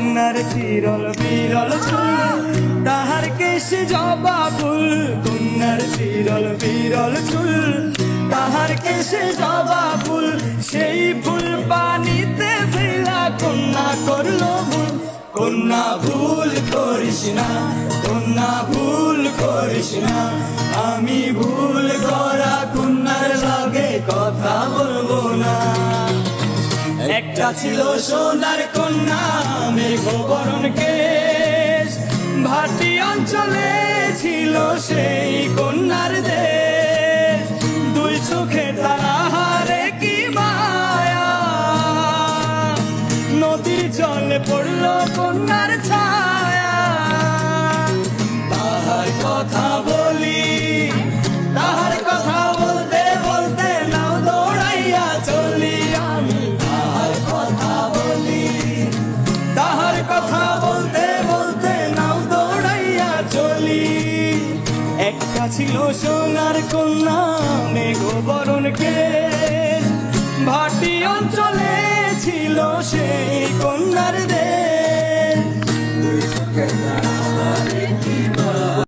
কন্যার চিরল বিরল চুল, তাহার কেশে জবা ফুল। কন্যার চিরল বিরল চুল, তাহার কেশে জবা ফুল। সেই ফুল পানিতে ফেলা কন্যা করলো ভুল। কন্যা ভুল করিস না, কন্যা ভুল করিস না। আমি ভুল করা কন্যার লগে কথা বলবো না। একটা ছিল সোনার কন্যা, মেঘবরণ কেশ। ভাটি অঞ্চলে ছিল সেই কন্যার দেশ। দুই চোখে তাহারে কি মায়া, নদীর জলে পড়লো কন্যার ছায়া। তাহার কথা বলি, তাহার কথা বলতে বলতে নাও দৌড়াইয়া চলি আমি। তাহার কথা বলি, তাহার কথা বলতে বলতে নাও দৌড়াইয়া চলি। একটা ছিল সোনার কন্যা, মেঘবরণ কেশ। ভাটি অঞ্চলে ছিল সেই কন্যার দেশ।